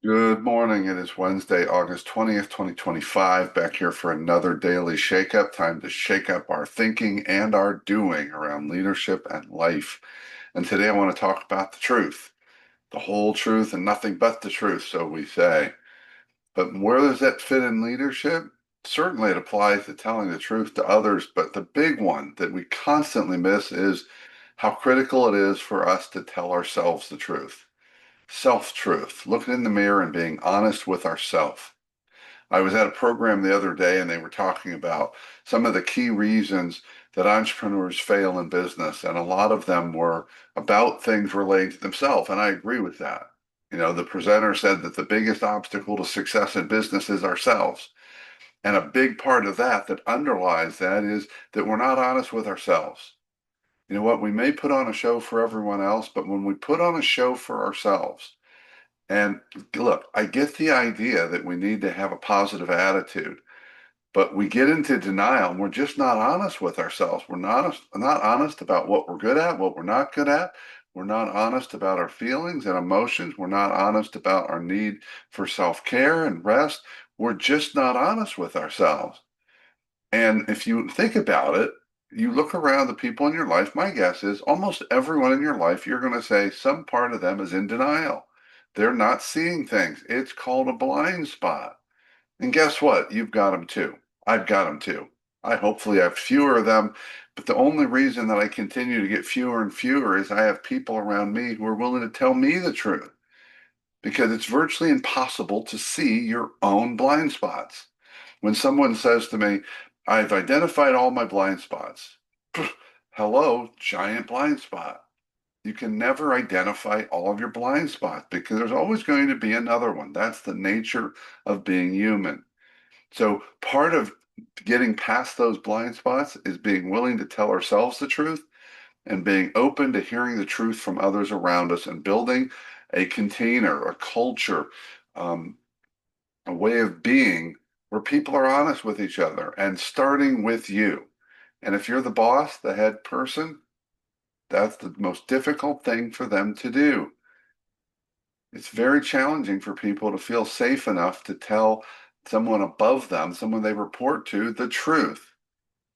Good morning. It is Wednesday, August 20th, 2025. Back here for another daily shakeup. Time to shake up our thinking and our doing around leadership and life. And today I want to talk about the truth, the whole truth and nothing but the truth, so we say. But where does that fit in leadership? Certainly it applies to telling the truth to others, but the big one that we constantly miss is how critical it is for us to tell ourselves the truth. Self-truth, looking in the mirror and being honest with ourselves. I was at a program the other day and they were talking about some of the key reasons that entrepreneurs fail in business, and a lot of them were about things relating to themselves, and I agree with that. The presenter said that the biggest obstacle to success in business is ourselves. And a big part of that underlies that is that we're not honest with ourselves. You know what? We may put on a show for everyone else, but when we put on a show for ourselves, and look, I get the idea that we need to have a positive attitude, but we get into denial and we're just not honest with ourselves. We're not honest about what we're good at, what we're not good at. We're not honest about our feelings and emotions. We're not honest about our need for self-care and rest. We're just not honest with ourselves. And if you think about it, you look around the people in your life, my guess is almost everyone in your life, you're going to say some part of them is in denial. They're not seeing things. It's called a blind spot. And guess what? You've got them too. I've got them too. I hopefully have fewer of them, but the only reason that I continue to get fewer and fewer is I have people around me who are willing to tell me the truth because it's virtually impossible to see your own blind spots. When someone says to me, I've identified all my blind spots. Hello, giant blind spot. You can never identify all of your blind spots because there's always going to be another one. That's the nature of being human. So part of getting past those blind spots is being willing to tell ourselves the truth and being open to hearing the truth from others around us and building a container, a culture, um, a way of being where people are honest with each other and starting with you. And if you're the boss, the head person, that's the most difficult thing for them to do. It's very challenging for people to feel safe enough to tell someone above them, someone they report to, the truth.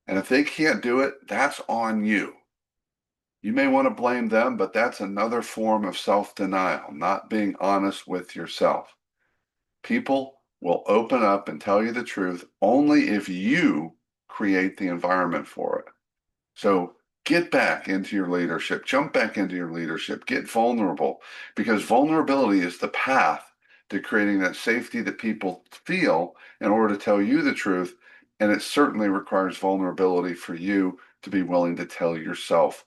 And if they can't do it, that's on you. You may want to blame them, but that's another form of self-denial, not being honest with yourself. People will open up and tell you the truth only if you create the environment for it. So get back into your leadership, jump back into your leadership, get vulnerable, because vulnerability is the path to creating that safety that people feel in order to tell you the truth. And it certainly requires vulnerability for you to be willing to tell yourself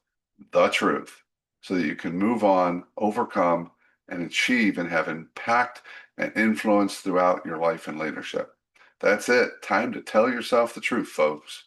the truth so that you can move on, overcome, and achieve and have impact and influence throughout your life and leadership. That's it. Time to tell yourself the truth, folks.